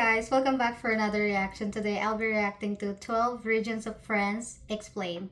guys, welcome back for another reaction. Today I'll be reacting to 12 regions of France explained.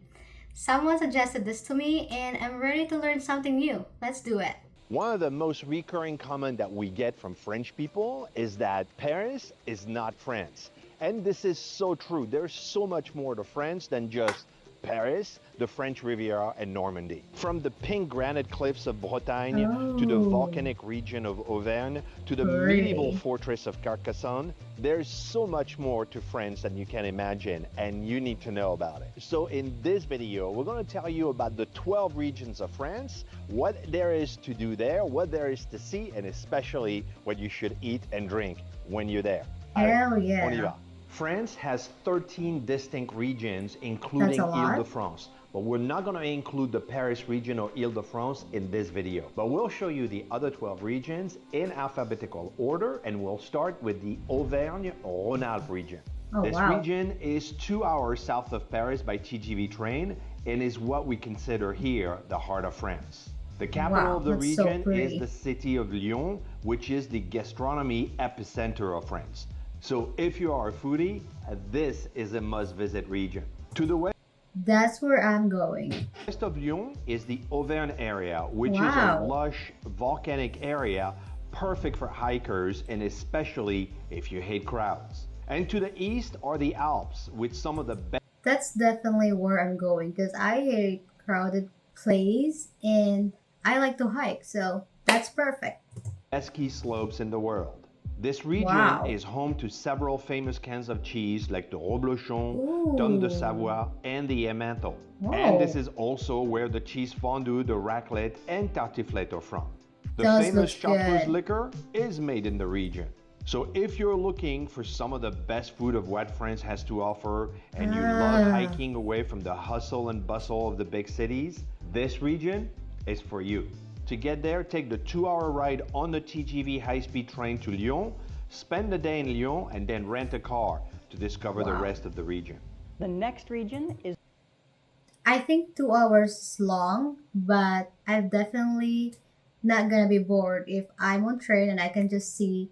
Someone suggested this to me and I'm ready to learn something new. Let's do it. One of the most recurring comments that we get from French people is that Paris is not France. And this is so true. There's so much more to France than just Paris, the French Riviera, and Normandy. From the pink granite cliffs of Bretagne to the volcanic region of Auvergne to the medieval fortress of Carcassonne, there's so much more to France than you can imagine, and you need to know about it. So in this video, we're going to tell you about the 12 regions of France, what there is to do there, what there is to see, and especially what you should eat and drink when you're there. Hell yeah. On y va. France has 13 distinct regions, including Ile-de-France. But we're not going to include the Paris region or Ile-de-France in this video. But we'll show you the other 12 regions in alphabetical order, and we'll start with the Auvergne-Rhone-Alpes region. This region is 2 hours south of Paris by TGV train and is what we consider here the heart of France. The capital of the region is the city of Lyon, which is the gastronomy epicenter of France. So if you are a foodie, this is a must-visit region. To the west, that's where I'm going. West of Lyon is the Auvergne area, which is a lush volcanic area, perfect for hikers and especially if you hate crowds. And to the east are the Alps, with some of the best. That's definitely where I'm going because I hate crowded places and I like to hike, so that's perfect. Ski slopes in the world. This region is home to several famous kinds of cheese like the Reblochon, Tome de Savoie, and the Emmental. And this is also where the cheese fondue, the raclette, and tartiflette are from. The famous Chapel's liquor is made in the region. So if you're looking for some of the best food of what France has to offer and you love hiking away from the hustle and bustle of the big cities, this region is for you. To get there, take the 2-hour ride on the TGV high-speed train to Lyon, spend the day in Lyon, and then rent a car to discover the rest of the region. The next region is... I think 2 hours is long, but I'm definitely not gonna be bored if I'm on train and I can just see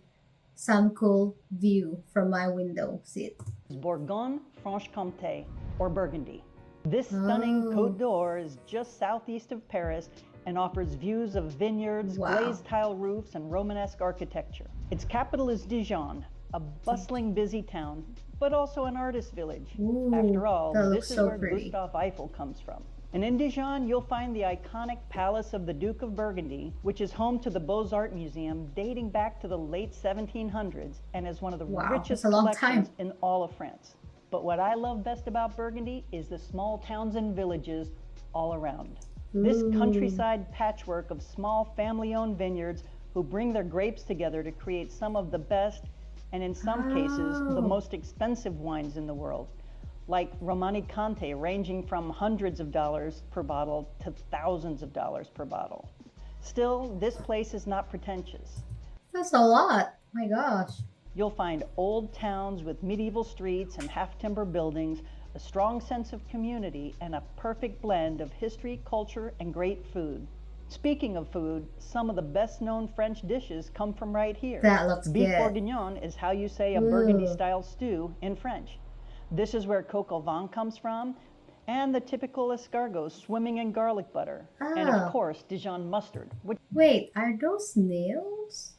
some cool view from my window seat. Bourgogne-Franche-Comté, or Burgundy. This stunning Côte d'Or is just southeast of Paris and offers views of vineyards, glazed tile roofs, and Romanesque architecture. Its capital is Dijon, a bustling, busy town, but also an artist village. After all, this is where Gustave Eiffel comes from. And in Dijon, you'll find the iconic Palace of the Duke of Burgundy, which is home to the Beaux-Arts Museum dating back to the late 1700s and is one of the richest collections in all of France. But what I love best about Burgundy is the small towns and villages all around. This countryside patchwork of small family-owned vineyards who bring their grapes together to create some of the best, and in some cases, the most expensive wines in the world, like Romanée-Conti, ranging from hundreds of dollars per bottle to thousands of dollars per bottle. Still, this place is not pretentious. That's a lot, my gosh. You'll find old towns with medieval streets and half-timber buildings, a strong sense of community, and a perfect blend of history, culture, and great food. Speaking of food, some of the best-known French dishes come from right here. That looks Beef good. bourguignon is how you say a Burgundy-style stew in French. This is where coq au vin comes from, and the typical escargot swimming in garlic butter. And of course, Dijon mustard. Wait, are those snails?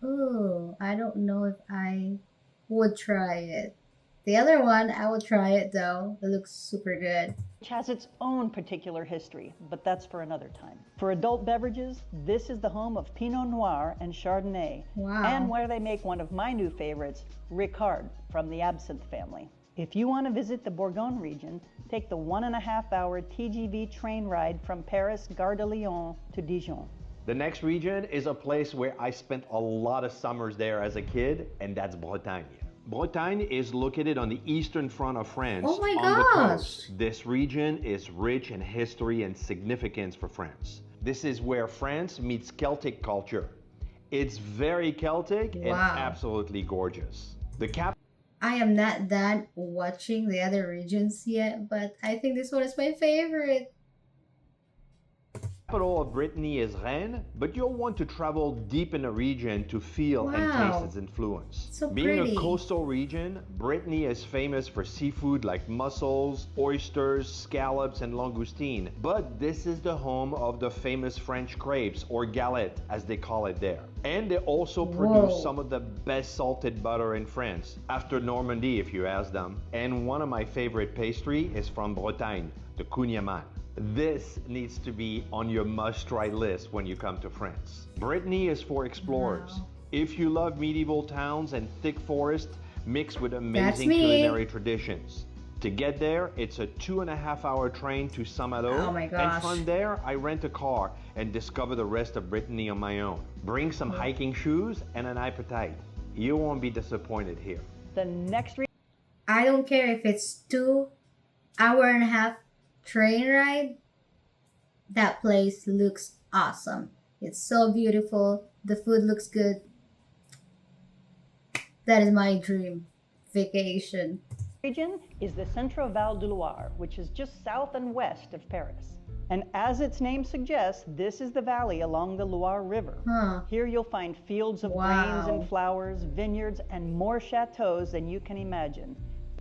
Oh, I don't know if I would try it. The other one, I will try it though. It looks super good. Which has its own particular history, but that's for another time. For adult beverages, this is the home of Pinot Noir and Chardonnay, and where they make one of my new favorites, Ricard, from the Absinthe family. If you want to visit the Bourgogne region, take the 1.5-hour TGV train ride from Paris Gare de Lyon to Dijon. The next region is a place where I spent a lot of summers there as a kid, and that's Bretagne. Bretagne is located on the eastern front of France on the coast. This region is rich in history and significance for France. This is where France meets Celtic culture. It's very Celtic and absolutely gorgeous. I am not done watching the other regions yet, but I think this one is my favorite. Capital of Brittany is Rennes, but you'll want to travel deep in the region to feel and taste its influence. So Being pretty. a coastal region, Brittany is famous for seafood like mussels, oysters, scallops, and langoustine. But this is the home of the famous French crepes, or galette, as they call it there. And they also produce some of the best salted butter in France, after Normandy if you ask them. And one of my favorite pastry is from Bretagne, the kouign-amann. This needs to be on your must-try list when you come to France. Brittany is for explorers. Wow. If you love medieval towns and thick forests mixed with amazing culinary traditions. To get there, it's a 2.5-hour train to Saint-Malo. Oh my gosh. And from there, I rent a car and discover the rest of Brittany on my own. Bring some hiking shoes and an appetite. You won't be disappointed here. The next I don't care if it's 2.5-hour train ride. That place looks awesome. It's so beautiful. The food looks good. That is my dream vacation. region is the Central Val de Loire, which is just south and west of Paris. And as its name suggests, this is the valley along the Loire River. Here you'll find fields of grains and flowers, vineyards, and more chateaus than you can imagine,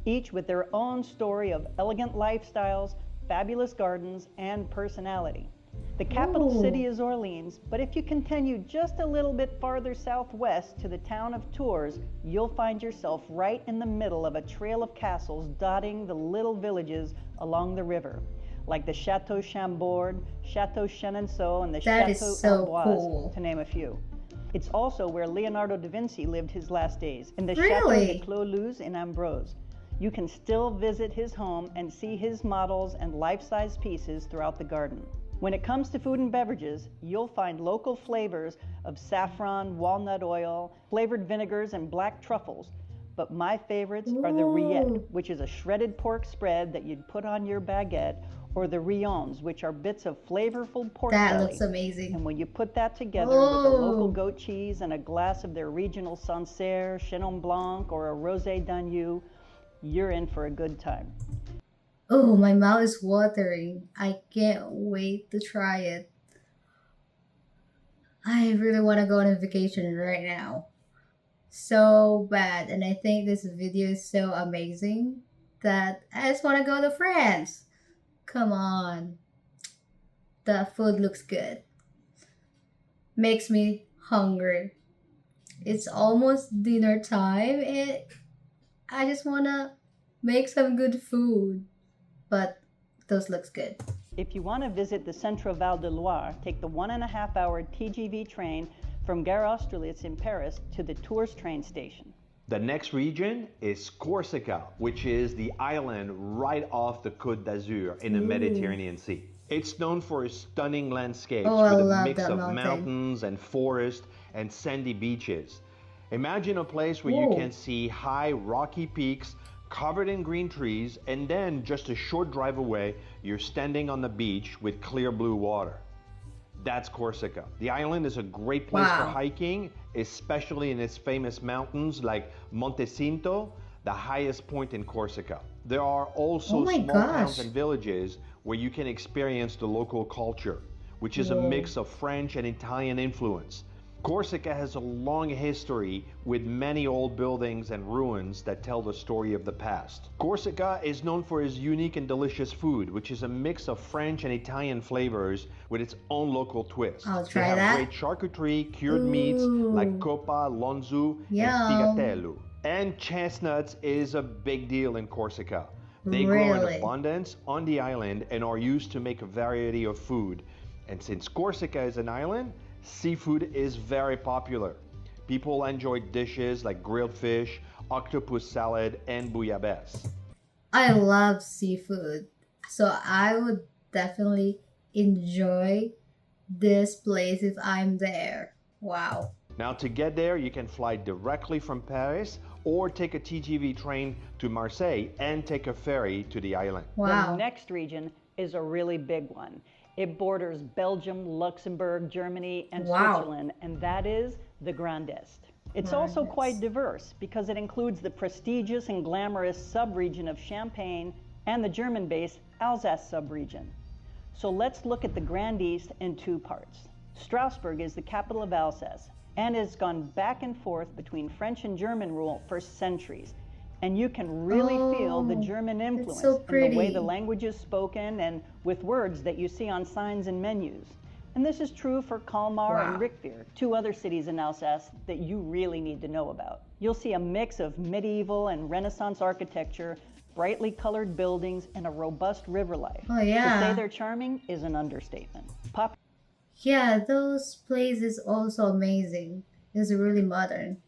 each with their own story of elegant lifestyles, fabulous gardens, and personality. The capital city is Orleans, but if you continue just a little bit farther southwest to the town of Tours, you'll find yourself right in the middle of a trail of castles dotting the little villages along the river, like the Chateau Chambord, Chateau Chenonceau, and the Chateau Amboise, to name a few. It's also where Leonardo da Vinci lived his last days, in the Chateau de Clos-Luz in Ambrose. You can still visit his home and see his models and life-size pieces throughout the garden. When it comes to food and beverages, you'll find local flavors of saffron, walnut oil, flavored vinegars, and black truffles. But my favorites are the rillettes, which is a shredded pork spread that you'd put on your baguette, or the rillons, which are bits of flavorful pork belly. That looks amazing. And when you put that together with a local goat cheese and a glass of their regional Sancerre, Chenin Blanc, or a Rosé d'Agneau, you're in for a good time. Oh, my mouth is watering. I can't wait to try it. I really want to go on a vacation right now. So bad. And I think this video is so amazing that I just want to go to France. Come on. The food looks good. Makes me hungry. It's almost dinner time and I just want to make some good food. But those looks good. If you want to visit the Central Val de Loire, take the 1.5-hour TGV train from Gare Austerlitz in Paris to the Tours train station. The next region is Corsica, which is the island right off the Côte d'Azur in the Mediterranean Sea. It's known for its stunning landscapes with a mix of mountains and forest and sandy beaches. Imagine a place where you can see high rocky peaks covered in green trees, and then just a short drive away, you're standing on the beach with clear blue water. That's Corsica. The island is a great place for hiking, especially in its famous mountains like Monte Cinto, the highest point in Corsica. There are also small towns and villages where you can experience the local culture, which is a mix of French and Italian influence. Corsica has a long history with many old buildings and ruins that tell the story of the past. Corsica is known for its unique and delicious food, which is a mix of French and Italian flavors with its own local twist. I'll try they have that. great charcuterie, cured meats like coppa, lonzu, and sfigatello. And chestnuts is a big deal in Corsica. They grow in abundance on the island and are used to make a variety of food. And since Corsica is an island, seafood is very popular. People enjoy dishes like grilled fish, octopus salad, and bouillabaisse. I love seafood, so I would definitely enjoy this place if I'm there. Wow. Now to get there, you can fly directly from Paris or take a TGV train to Marseille and take a ferry to the island. The next region is a really big one. It borders Belgium, Luxembourg, Germany, and Switzerland, and that is the Grand Est. It's also quite diverse because it includes the prestigious and glamorous sub-region of Champagne and the German-based Alsace sub-region. So let's look at the Grand East in two parts. Strasbourg is the capital of Alsace and has gone back and forth between French and German rule for centuries. And you can really feel the German influence in the way the language is spoken and with words that you see on signs and menus. And this is true for Colmar and Riquefire, two other cities in Alsace that you really need to know about. You'll see a mix of medieval and Renaissance architecture, brightly colored buildings, and a robust river life. Oh, yeah. To say they're charming is an understatement. Yeah, those places also amazing. It's really modern.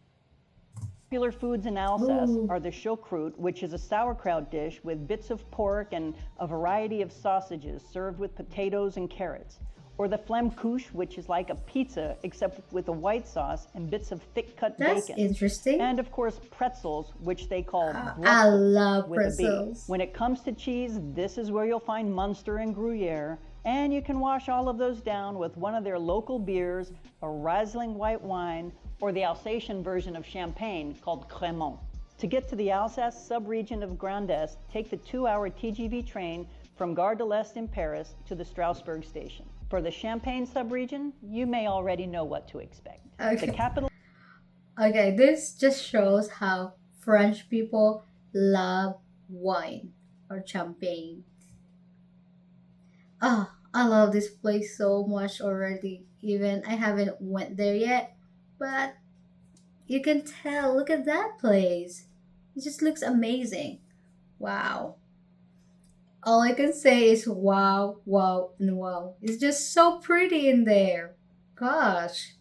Popular foods in Alsace are the choucroute, which is a sauerkraut dish with bits of pork and a variety of sausages served with potatoes and carrots. Or the flammkuche, which is like a pizza except with a white sauce and bits of thick-cut bacon. That's interesting. And of course, pretzels, which they call I love pretzels. When it comes to cheese, this is where you'll find Munster and Gruyere. And you can wash all of those down with one of their local beers, a Riesling white wine, or the Alsatian version of champagne called Crémant. To get to the Alsace sub-region of Grand Est, take the 2-hour TGV train from Gare de l'Est in Paris to the Strasbourg station. For the Champagne sub-region, you may already know what to expect. Okay. The capital. Okay, this just shows how French people love wine or champagne. Oh, I love this place so much already. Even I haven't went there yet, but you can tell. Look at that place. It just looks amazing. Wow. All I can say is wow, wow, and wow. It's just so pretty in there. Gosh.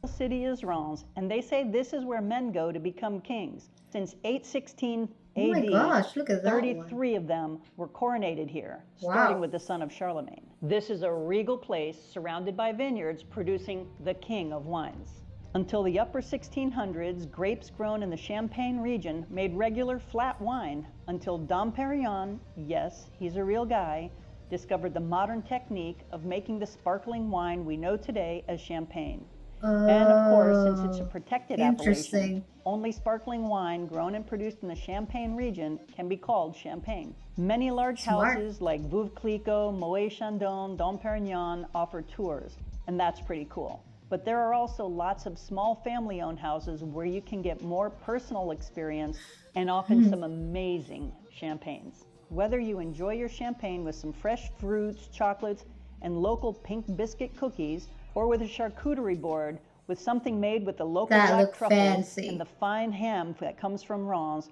The city is Reims, and they say this is where men go to become kings. Since 816 AD, Oh my gosh, look at that 33 one. of them were coronated here, Wow. starting with the son of Charlemagne. This is a regal place surrounded by vineyards producing the king of wines. Until the upper 1600s, grapes grown in the Champagne region made regular flat wine until Dom Perignon, yes, he's a real guy, discovered the modern technique of making the sparkling wine we know today as champagne. And of course, since it's a protected appellation, only sparkling wine grown and produced in the Champagne region can be called champagne. Many large houses like Veuve Clicquot, Moet Chandon, Dom Perignon offer tours, and that's pretty cool. But there are also lots of small family-owned houses where you can get more personal experience and often some amazing champagnes. Whether you enjoy your champagne with some fresh fruits, chocolates, and local pink biscuit cookies, or with a charcuterie board with something made with the local black truffles and the fine ham that comes from Reims,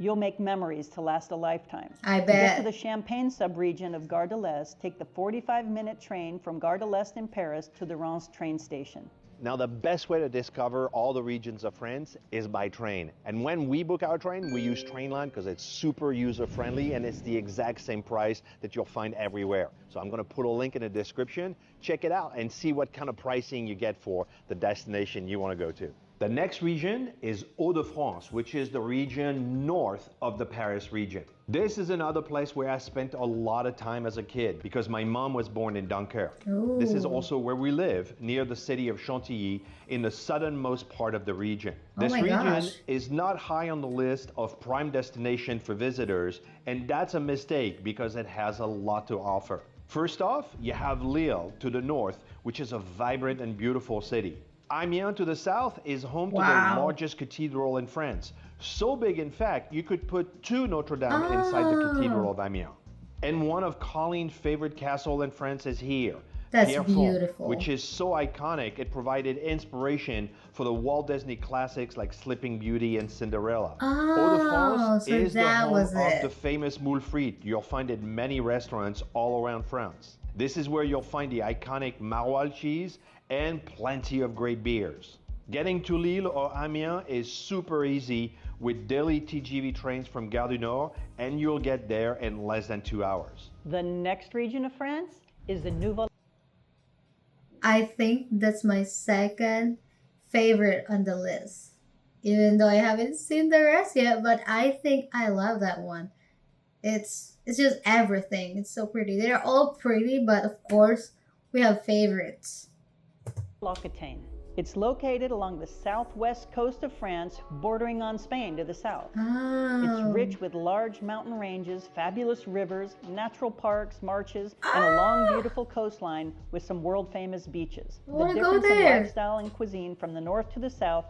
you'll make memories to last a lifetime. I bet. To get to the Champagne sub-region of Gare de l'Est, take the 45-minute train from Gare de l'Est in Paris to the Reims train station. Now, the best way to discover all the regions of France is by train. And when we book our train, we use Trainline because it's super user-friendly and it's the exact same price that you'll find everywhere. So I'm going to put a link in the description. Check it out and see what kind of pricing you get for the destination you want to go to. The next region is Hauts-de-France, which is the region north of the Paris region. This is another place where I spent a lot of time as a kid because my mom was born in Dunkirk. Ooh. This is also where we live, near the city of Chantilly, in the southernmost part of the region. This region is not high on the list of prime destination for visitors, and that's a mistake because it has a lot to offer. First off, you have Lille to the north, which is a vibrant and beautiful city. Amiens to the south is home to the largest cathedral in France. So big, in fact, you could put 2 Notre Dame inside the Cathedral of Amiens. And one of Colleen's favorite castles in France is here. That's Pierrefonds, beautiful. which is so iconic, it provided inspiration for the Walt Disney classics like Sleeping Beauty and Cinderella. Hauts-de-France so is the that home was of it. the famous moule frite you'll find in many restaurants all around France. This is where you'll find the iconic maroilles cheese and plenty of great beers. Getting to Lille or Amiens is super easy with daily TGV trains from Gare du Nord, and you'll get there in less than 2 hours. The next region of France is the Nouveau. I think that's my second favorite on the list. Even though I haven't seen the rest yet, but I think I love that one. It's just everything. It's so pretty. They're all pretty, but of course, we have favorites. Aquitaine. It's located along the southwest coast of France, bordering on Spain to the south. It's rich with large mountain ranges, fabulous rivers, natural parks, marshes, and a long, beautiful coastline with some world-famous beaches. The difference in lifestyle and cuisine from the north to the south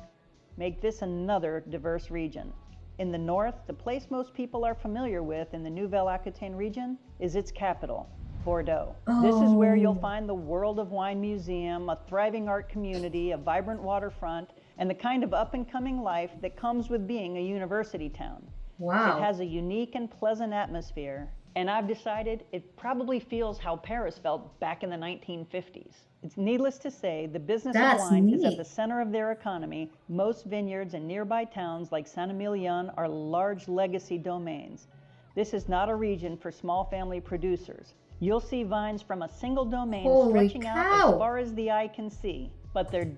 make this another diverse region. In the north, the place most people are familiar with in the Nouvelle-Aquitaine region is its capital, Bordeaux. This is where you'll find the World of Wine Museum, a thriving art community, a vibrant waterfront, and the kind of up-and-coming life that comes with being a university town. Wow. It has a unique and pleasant atmosphere, and I've decided it probably feels how Paris felt back in the 1950s. It's needless to say, the business of wine is at the center of their economy. Most vineyards in nearby towns like Saint-Emilion are large legacy domains. This is not a region for small family producers. You'll see vines from a single domain stretching out as far as the eye can see, but they're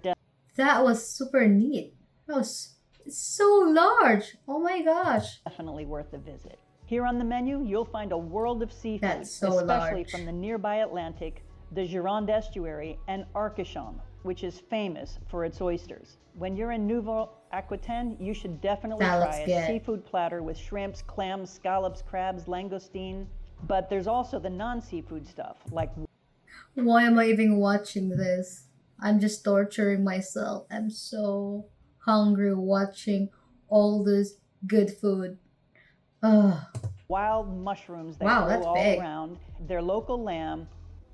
That was super neat. That was so large. Oh my gosh. Definitely worth a visit. Here on the menu, you'll find a world of seafood, especially from the nearby Atlantic, the Gironde estuary, and Arcachon, which is famous for its oysters. When you're in Nouvelle-Aquitaine, you should definitely try a seafood platter with shrimps, clams, scallops, crabs, langoustine. But there's also the non-seafood stuff, like... Why am I even watching this? I'm just torturing myself. I'm so hungry watching all this good food. Wild mushrooms that grow all around, their local lamb,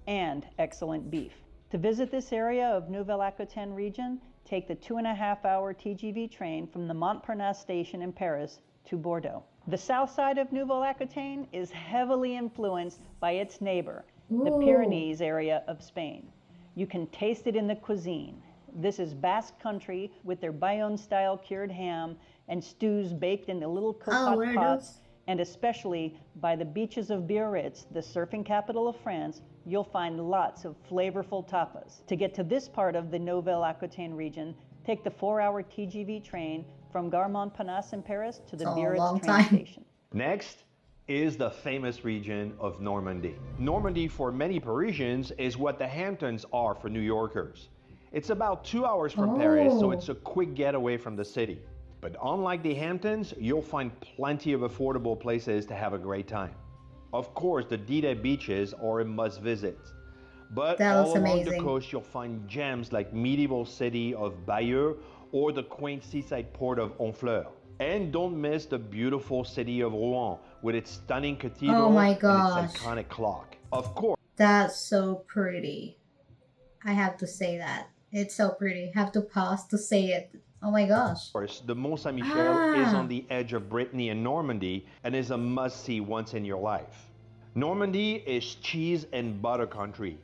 and excellent beef. To visit this area of Nouvelle-Aquitaine region, take the 2.5-hour TGV train from the Montparnasse station in Paris to Bordeaux. The south side of Nouvelle-Aquitaine is heavily influenced by its neighbor, the Pyrenees area of Spain. You can taste it in the cuisine. This is Basque country with their Bayonne-style cured ham and stews baked in the little cocotte pots, and especially by the beaches of Biarritz, the surfing capital of France, you'll find lots of flavorful tapas. To get to this part of the Nouvelle-Aquitaine region, take the 4-hour TGV train from Gare Montparnasse in Paris to the Biarritz train station. Next is the famous region of Normandy. Normandy for many Parisians is what the Hamptons are for New Yorkers. It's about 2 hours from Paris, so it's a quick getaway from the city. But unlike the Hamptons, you'll find plenty of affordable places to have a great time. Of course, the Didet beaches are a must visit. But all along the coast, you'll find gems like medieval city of Bayeux or the quaint seaside port of Honfleur. And don't miss the beautiful city of Rouen with its stunning cathedral and its iconic clock. Of course. That's so pretty. I have to say that. It's so pretty. Have to pause to say it. Oh my gosh. Of course, the Mont Saint-Michel is on the edge of Brittany and Normandy and is a must-see once in your life. Normandy is cheese and butter country.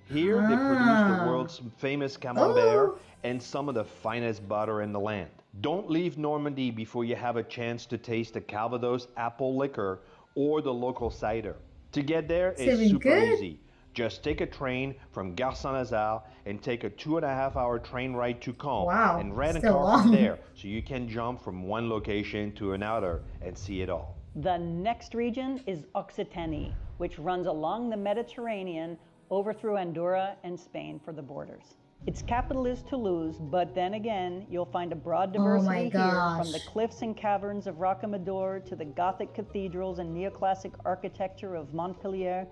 Here they produce the world's famous camembert and some of the finest butter in the land. Don't leave Normandy before you have a chance to taste the Calvados apple liquor or the local cider. To get there is super easy. Just take a train from Gare Saint-Lazare and take a 2.5-hour train ride to Caen and rent a car from there so you can jump from one location to another and see it all. The next region is Occitanie, which runs along the Mediterranean over through Andorra and Spain for the borders. Its capital is Toulouse, but then again, you'll find a broad diversity here, from the cliffs and caverns of Rocamadour to the Gothic cathedrals and neoclassic architecture of Montpellier,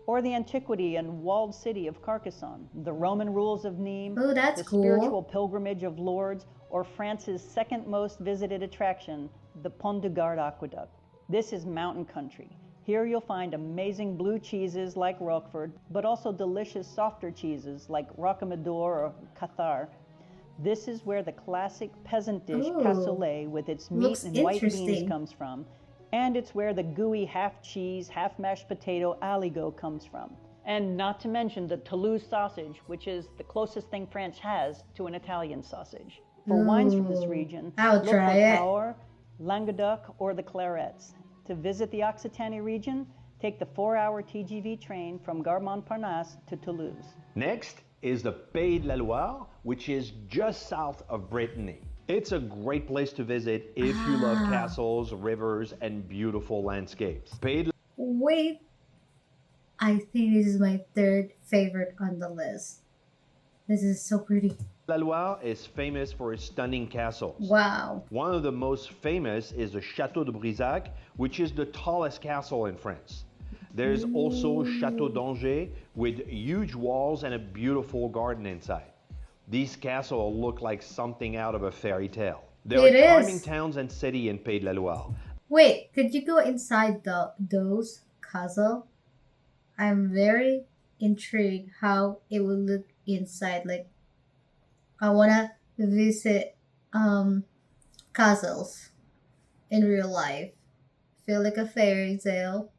or the antiquity and walled city of Carcassonne, the Roman rules of Nîmes, the spiritual pilgrimage of Lourdes, or France's second most visited attraction, the Pont de Gard aqueduct. This is mountain country. Here you'll find amazing blue cheeses like Roquefort, but also delicious softer cheeses like Rocamadour or Cathar. This is where the classic peasant dish cassoulet with its meat and white beans comes from, and it's where the gooey half cheese, half mashed potato aligot comes from. And not to mention the Toulouse sausage, which is the closest thing France has to an Italian sausage. For wines from this region, look for Cahors, Languedoc, or the Clarets. To visit the Occitanie region, take the 4-hour TGV train from Gare Montparnasse to Toulouse. Next is the Pays de la Loire, which is just south of Brittany. It's a great place to visit if you love castles, rivers, and beautiful landscapes. Wait, I think this is my third favorite on the list. This is so pretty. La Loire is famous for its stunning castles. Wow. One of the most famous is the Château de Brissac, which is the tallest castle in France. There's also Château d'Angers with huge walls and a beautiful garden inside. These castles look like something out of a fairy tale. There are charming towns and cities in Pays de la Loire. Wait, could you go inside those castles? I'm very intrigued how it will look inside. Like, I wanna visit castles in real life. Feel like a fairy tale.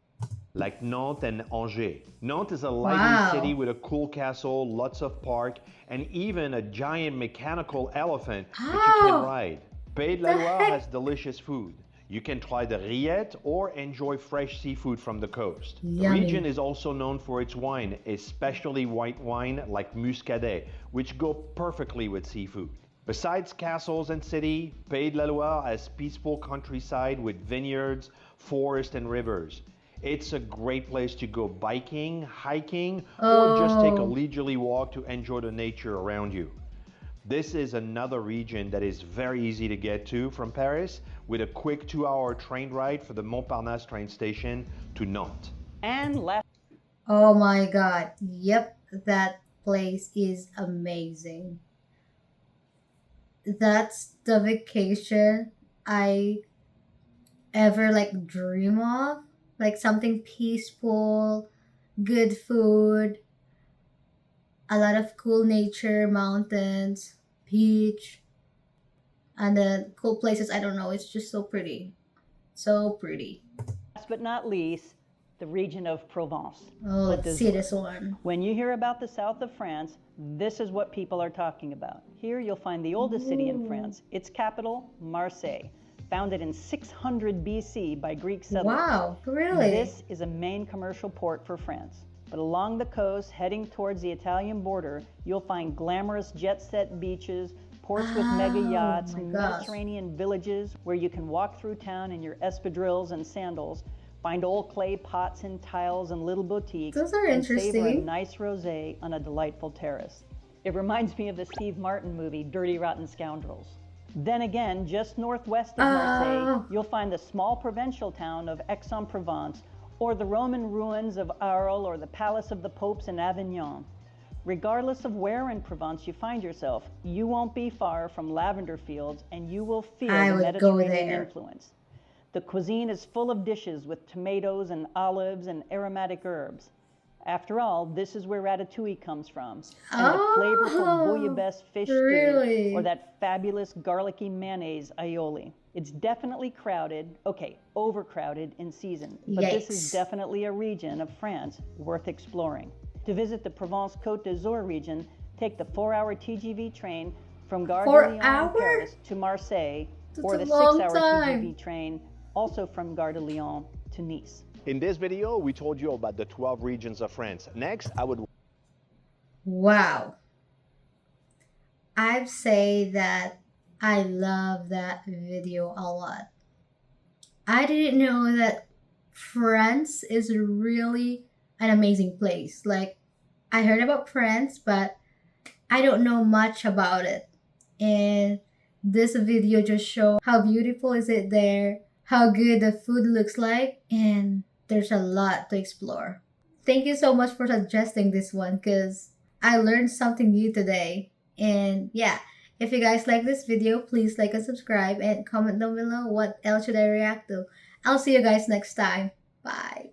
Like Nantes and Angers. Nantes is a lively city with a cool castle, lots of park, and even a giant mechanical elephant that you can ride. Pays de la Loire has delicious food. You can try the rillettes or enjoy fresh seafood from the coast. Yummy. The region is also known for its wine, especially white wine like Muscadet, which go perfectly with seafood. Besides castles and city, Pays de la Loire has peaceful countryside with vineyards, forests, and rivers. It's a great place to go biking, hiking, or just take a leisurely walk to enjoy the nature around you. This is another region that is very easy to get to from Paris with a quick 2-hour train ride for the Montparnasse train station to Nantes. And last. Oh my god. Yep, that place is amazing. That's the vacation I ever like dream of. Like something peaceful, good food, a lot of cool nature, mountains, beach, and then cool places. I don't know, it's just so pretty. So pretty. Last but not least, the region of Provence. Oh, let's see this one. When you hear about the south of France, this is what people are talking about. Here you'll find the oldest city in France. Its capital, Marseille. Founded in 600 BC by Greek settlers. Wow, really? This is a main commercial port for France. But along the coast, heading towards the Italian border, you'll find glamorous jet-set beaches, ports with mega yachts, Mediterranean villages where you can walk through town in your espadrilles and sandals, find old clay pots and tiles and little boutiques, Those are and savor a interesting. nice rosé on a delightful terrace. It reminds me of the Steve Martin movie, Dirty Rotten Scoundrels. Then again, just northwest of Marseille, you'll find the small provincial town of Aix-en-Provence, or the Roman ruins of Arles, or the Palace of the Popes in Avignon. Regardless of where in Provence you find yourself, you won't be far from lavender fields, and you will feel the Mediterranean influence. The cuisine is full of dishes with tomatoes and olives and aromatic herbs. After all, this is where ratatouille comes from, and the flavorful bouillabaisse fish stew, or that fabulous garlicky mayonnaise aioli. It's definitely crowded, overcrowded in season, but this is definitely a region of France worth exploring. To visit the Provence-Côte d'Azur region, take the 4-hour TGV train from Gare de Lyon in Paris to Marseille, or the 6-hour TGV train also from Gare de Lyon to Nice. In this video, we told you about the 12 regions of France. Next, I would... Wow. I'd say that I love that video a lot. I didn't know that France is really an amazing place. Like, I heard about France, but I don't know much about it. And this video just shows how beautiful is it there, how good the food looks like, and there's a lot to explore. Thank you so much for suggesting this one because I learned something new today. And yeah, if you guys like this video, please like and subscribe and comment down below what else should I react to. I'll see you guys next time. Bye.